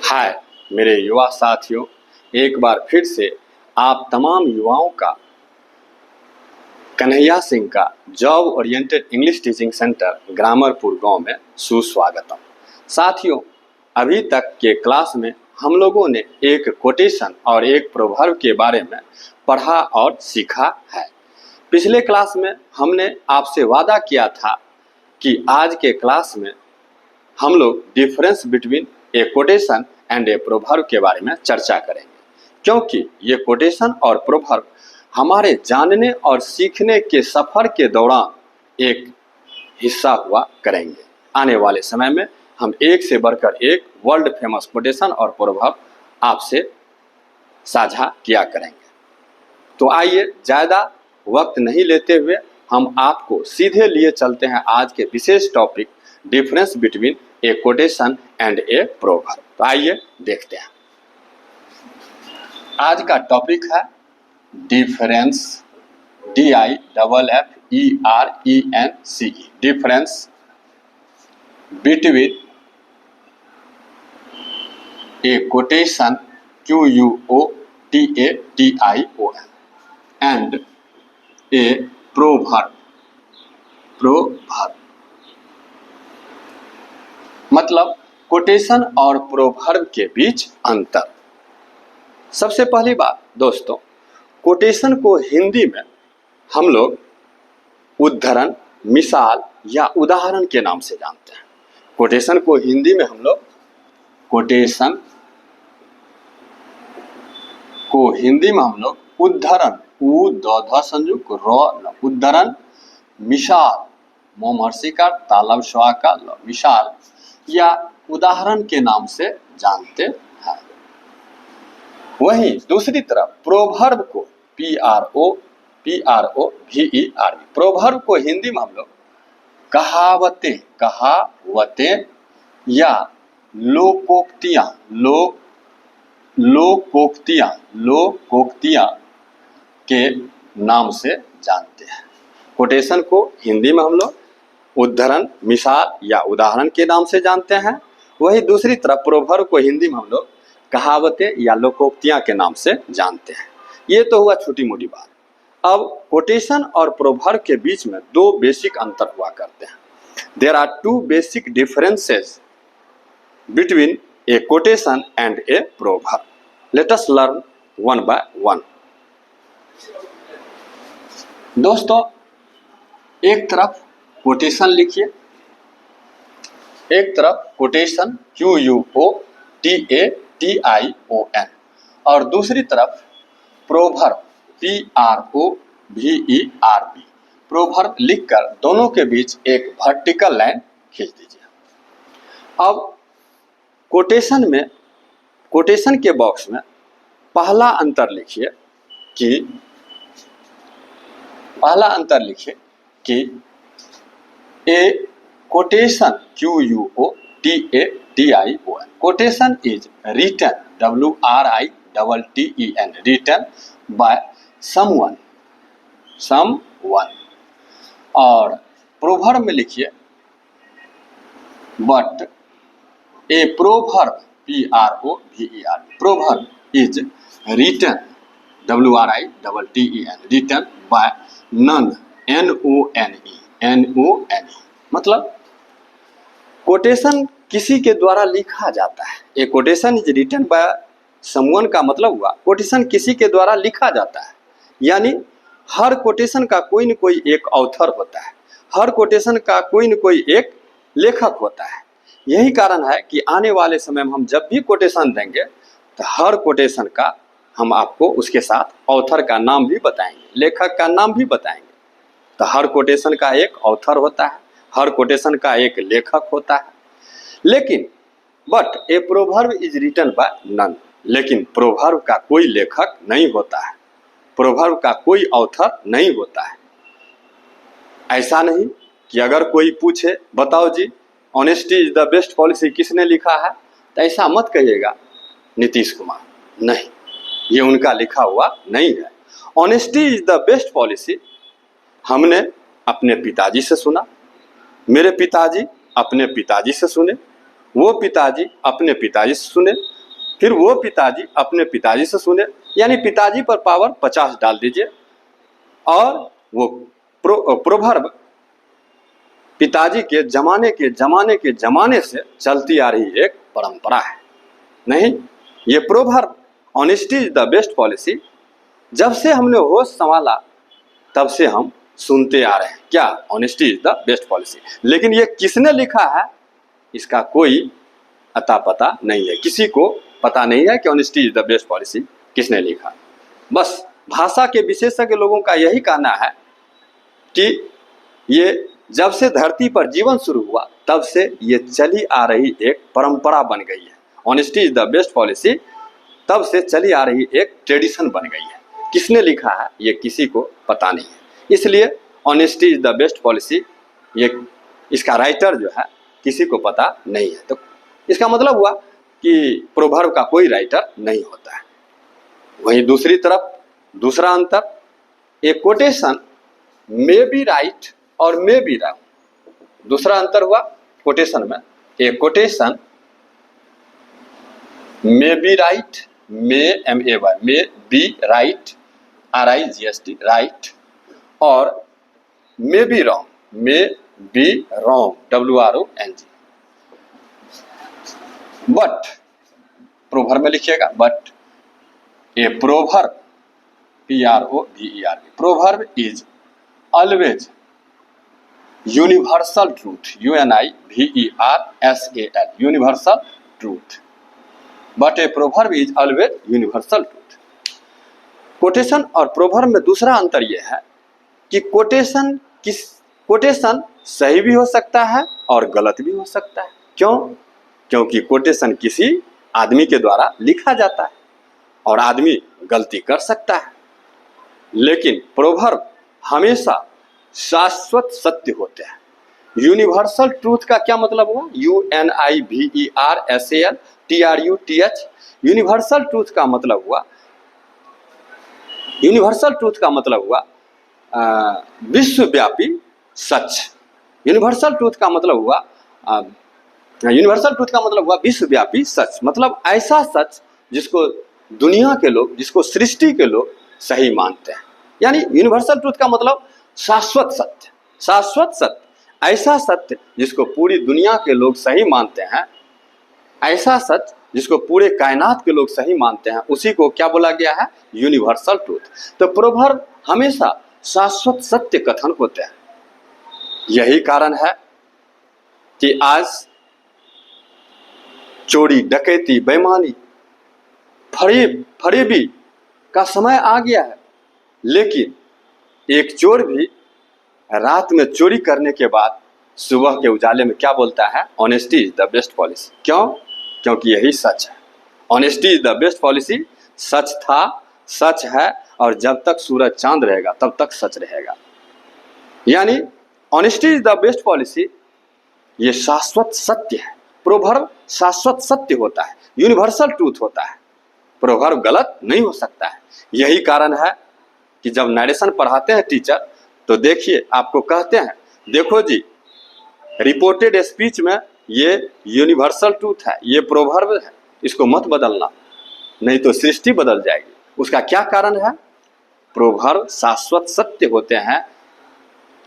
हाय मेरे युवा साथियों, एक बार फिर से आप तमाम युवाओं का कन्हैया सिंह का job oriented English teaching centre Grammarpur गांव में सुस्वागतम। साथियों, अभी तक के क्लास में हम लोगों ने एक कोटेशन और एक प्रोवर्ब के बारे में पढ़ा और सीखा है। पिछले क्लास में हमने आपसे वादा किया था कि आज के क्लास में हम लोग difference between a quotation and a proverb के बारे में चर्चा करेंगे, क्योंकि ये कोटेशन और प्रोवर्ब हमारे जानने और सीखने के सफर के दौरान एक हिस्सा हुआ करेंगे। आने वाले समय में हम एक से बढ़कर एक वर्ल्ड फेमस कोटेशन और प्रोवर्ब आपसे साझा किया करेंगे। तो आइए ज़्यादा वक्त नहीं लेते हुए हम आपको सीधे लिए चलते हैं आज के विशेष topic difference between a quotation and a proverb. तो आइए देखते हैं। आज का टॉपिक है difference, DIFFERENCE, difference between a quotation QUOTATION and a proverb. मतलब कोटेशन और प्रोवर्ब के बीच अंतर। सबसे पहली बात दोस्तों, कोटेशन को हिंदी में हम लोग उद्धरण, मिसाल या उदाहरण के नाम से जानते हैं। कोटेशन को हिंदी में हम लोग उद्धरण, उ द ध संयुक्त र उद्धरण, मिसाल मोमहर्षिकार तालब स्वाका मिसाल या उदाहरण के नाम से जानते हैं। वहीं दूसरी तरफ प्रोवर्ब को PROVERB, प्रोवर्ब को हिंदी में हम लोग कहावतें या लोकोक्तियां के नाम से जानते हैं। कोटेशन को हिंदी में हम लोग उद्धरण, मिसाल या उदाहरण के नाम से जानते हैं। वही दूसरी तरफ प्रोवर्ब को हिंदी में हम लोग कहावतें या लोकोक्तियां के नाम से जानते हैं। ये तो हुआ छोटी मोटी बात। अब कोटेशन और प्रोवर्ब के बीच में दो बेसिक अंतर हुआ करते हैं। There are two basic differences between a quotation and a proverb. Let us learn one by one. दोस्तों, एक तरफ कोटेशन लिखिए, एक तरफ कोटेशन QUOTATION और दूसरी तरफ प्रोवर्ब PROVERB। प्रोवर्ब लिखकर दोनों के बीच एक वर्टिकल लाइन खींच दीजिए। अब कोटेशन के बॉक्स में पहला अंतर लिखिए कि ए quotation QUOTATION, quotation is written WRITTEN, written by someone। और प्रोवर्ब में लिखिए but a proverb PROVERB, proverb is written WRITTEN, written by none, NONE। मतलब कोटेशन किसी के द्वारा लिखा जाता है। A quotation is written by someone का मतलब हुआ कोटेशन किसी के द्वारा लिखा जाता है। यानी हर कोटेशन का कोई न कोई एक ऑथर होता है, हर कोटेशन का कोई न कोई एक लेखक होता है। यही कारण है कि आने वाले समय में हम जब भी कोटेशन देंगे तो हर कोटेशन का हम आपको उसके साथ ऑथर का नाम भी बताएंगे, लेखक का नाम भी बताएंगे। तो हर कोटेशन का एक ऑथर होता है, हर कोटेशन का एक लेखक होता है। लेकिन but a proverb is written by none, लेकिन प्रोवर्ब का कोई लेखक नहीं होता है, प्रोवर्ब का कोई ऑथर नहीं होता है। ऐसा नहीं कि अगर कोई पूछे बताओ जी honesty is the best policy किसने लिखा है, तो ऐसा मत कहिएगा नीतीश कुमार, नहीं, ये उनका लिखा हुआ नहीं है। Honesty is the best policy हमने अपने पिताजी से सुना, मेरे पिताजी अपने पिताजी से सुने, वो पिताजी अपने पिताजी से सुने, फिर वो पिताजी अपने पिताजी से सुने, यानी पिताजी पर पावर 50 डाल दीजिए। और वो प्रोवर्ब पिताजी के जमाने से चलती आ रही एक परंपरा है। नहीं, ये proverb honesty is the best policy जब से हमने होश संभाला तब से हम सुनते आ रहे हैं। क्या? Honesty is the best policy. लेकिन ये किसने लिखा है इसका कोई अता पता नहीं है, किसी को पता नहीं है कि honesty is the best policy किसने लिखा। बस भाषा के विशेषज्ञ लोगों का यही कहना है कि ये जब से धरती पर जीवन शुरू हुआ तब से ये चली आ रही एक परंपरा बन गई है। Honesty is the best policy तब से चली आ रही एक ट्रेडिशन बन गई है। किसने लिखा है ये किसी को पता नहीं है, इसलिए honesty is the best policy ये इसका राइटर जो है किसी को पता नहीं है। तो इसका मतलब हुआ कि प्रोवर्ब का कोई राइटर नहीं होता है। वहीं दूसरी तरफ दूसरा अंतर, a quotation may be right और मे बी रॉन्ग। दूसरा अंतर हुआ कोटेशन में, a quotation may be right, may MAY may be right, RIGHT right, और may be wrong, may be wrong, WRONG। But proverb में लिखिएगा, but a proverb PROVERB, proverb is always universal truth, UNIVERSAL, universal truth. But a proverb is always universal truth. Quotation और proverb में दूसरा अंतर यह है कि कोटेशन सही भी हो सकता है और गलत भी हो सकता है। क्यों? क्योंकि कोटेशन किसी आदमी के द्वारा लिखा जाता है और आदमी गलती कर सकता है, लेकिन प्रोवर्ब हमेशा शाश्वत सत्य होते हैं। यूनिवर्सल ट्रूथ का क्या मतलब हुआ? UNIVERSAL TRUTH। यूनिवर्सल ट्रूथ का मतलब हुआ विश्वव्यापी सच। यूनिवर्सल ट्रूथ का मतलब हुआ विश्वव्यापी सच, मतलब ऐसा सच जिसको दुनिया के लोग, जिसको सृष्टि के लोग सही मानते हैं। यानी यूनिवर्सल ट्रूथ का मतलब शाश्वत सत्य, ऐसा सत्य जिसको पूरी दुनिया के लोग सही मानते हैं, ऐसा सत्य जिसको पूरे कायनात के लोग सही मानते हैं, उसी को क्या बोला गया है? Universal truth. तो प्रोवर्ब हमेशा शाश्वत सत्य कथन होते हैं। यही कारण है कि आज चोरी, डकैती, बेईमानी, फरेबी का समय आ गया है, लेकिन एक चोर भी रात में चोरी करने के बाद सुबह के उजाले में क्या बोलता है? Honesty is the best policy. क्यों? क्योंकि यही सच है। Honesty is the best policy सच था, सच है, और जब तक सूरज चांद रहेगा तब तक सच रहेगा। यानी honesty is the best policy ये शाश्वत सत्य है। प्रोवर्ब शाश्वत सत्य होता है, यूनिवर्सल ट्रूथ होता है। प्रोवर्ब गलत नहीं हो सकता है। यही कारण है कि जब नरेशन पढ़ाते हैं टीचर, तो देखिए आपको कहते हैं, देखो जी रिपोर्टेड स्पीच में ये यूनिवर्सल ट्रूथ है, ये प्रोवर्ब है, इसको मत बदलना, नहीं तो सृष्टि बदल जाएगी। उसका क्या कारण है? प्रोवर्ब शाश्वत सत्य होते हैं,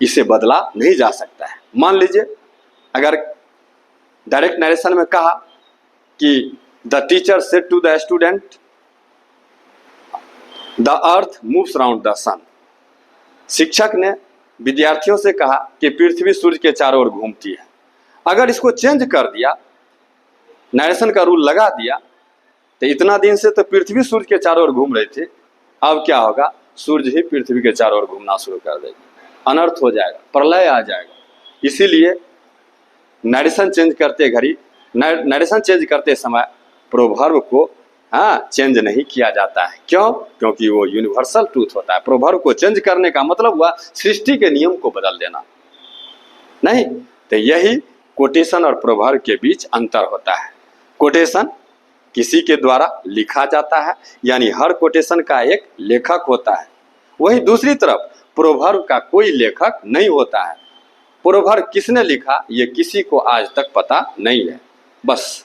इसे बदला नहीं जा सकता है। मान लीजिए अगर डायरेक्ट नरेशन में कहा कि the teacher said to the student the earth moves around the sun. शिक्षक ने विद्यार्थियों से कहा कि पृथ्वी सूर्य के चारों ओर घूमती है। अगर इसको चेंज कर दिया, नरेशन का रूल लगा दिया, तो इतना दिन से तो पृथ्वी सूर्य के चारों ओर घूम रही थी, अब क्या होगा? सूर्य ही पृथ्वी के चारों ओर घूमना शुरू कर देगी, अनर्थ हो जाएगा, प्रलय आ जाएगा। इसीलिए नरेशन चेंज करते समय प्रोवर्ब को चेंज नहीं किया जाता है। क्यों? क्योंकि वो यूनिवर्सल ट्रूथ होता है। प्रोवर्ब को चेंज करने का मतलब हुआ सृष्टि के नियम को बदल देना। नहीं, तो यही कोटेशन और प्रोवर्ब के बीच अंतर होता है। कोटेशन किसी के द्वारा लिखा जाता है, यानी हर कोटेशन का एक लेखक होता है। वहीं दूसरी तरफ प्रोवर्ब का कोई लेखक नहीं होता है। प्रोवर्ब किसने लिखा ये किसी को आज तक पता नहीं है। बस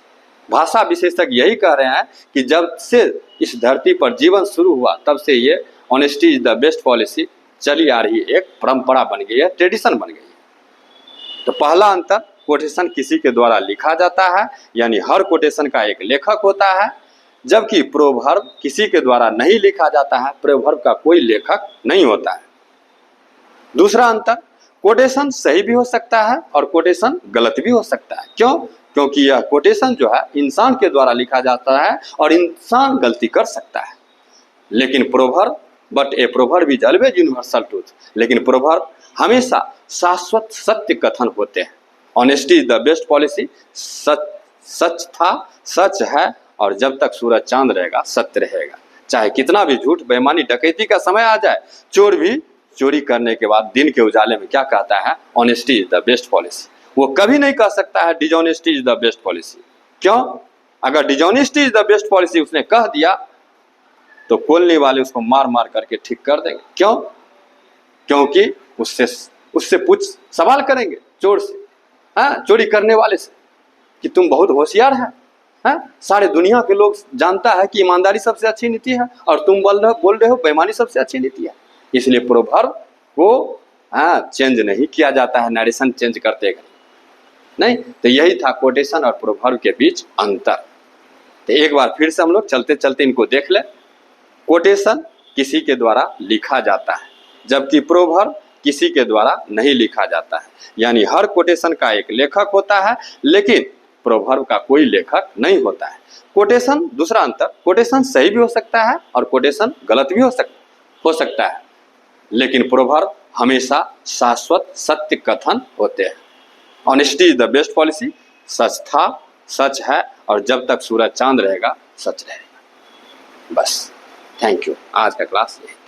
भाषा विशेषज्ञ यही कह रहे हैं कि जब से इस धरती पर जीवन शुरू हुआ तब से ये honesty is the best policy चली आ रही, एक परंपरा बन गई है, ट्रेडिशन बन गई है। तो पहला अंतर, कोटेशन किसी के द्वारा लिखा जाता है, यानी हर कोटेशन का एक लेखक होता है, जबकि प्रोवर्ब किसी के द्वारा नहीं लिखा जाता है, प्रोवर्ब का कोई लेखक नहीं होता है। दूसरा अंतर, कोटेशन सही भी हो सकता है और कोटेशन गलत भी हो सकता है। क्यों? क्योंकि यह कोटेशन जो है इंसान के द्वारा लिखा जाता है और इंसान गलती कर सकता है। लेकिन proverb, but a proverb is always universal truth, लेकिन प्रोवर्ब हमेशा शाश्वत सत्य कथन होते हैं। Honesty is the best policy, सच था, सच है, और जब तक सूरज चांद रहेगा सत्य रहेगा। चाहे कितना भी झूठ, बेईमानी, डकैती का समय आ जाए, चोर भी चोरी करने के बाद दिन के उजाले में क्या कहता है? Honesty is the best policy. वो कभी नहीं कह सकता है डिजॉनेस्टी इज द बेस्ट पॉलिसी। क्यों? अगर डिजॉनेस्टी इज द बेस्ट पॉलिसी उसने कह दिया तो खोलने वाले उसको मार मार करके ठीक कर देंगे। क्यों? क्योंकि उससे पूछ सवाल करेंगे चोर से, चोरी करने वाले से, कि तुम बहुत होशियार है, सारे दुनिया के लोग जानता है कि ईमानदारी सबसे अच्छी नीति है और तुम बोल रहे हो बेईमानी सबसे अच्छी नीति है। इसलिए प्रोवर्ब को चेंज नहीं किया जाता है, नरेशन चेंज करते गए नहीं। तो यही था कोटेशन और प्रोवर्ब के बीच अंतर। तो एक बार फिर से हम लोग चलते चलते इनको देख ले। कोटेशन किसी के द्वारा लिखा जाता है, जबकि प्रोवर्ब किसी के द्वारा नहीं लिखा जाता है, यानी हर कोटेशन का एक लेखक होता है, लेकिन प्रोवर्ब का कोई लेखक नहीं होता है। कोटेशन, दूसरा अंतर, कोटेशन सही भी हो सकता है और कोटेशन गलत भी हो सकता है, लेकिन प्रोवर्ब हमेशा शाश्वत सत्य कथन होते हैं। Honesty is the best policy, सच था, सच है, और जब तक सूरज चांद रहेगा सच रहेगा। बस, थैंक यू। आज का क्लास यही।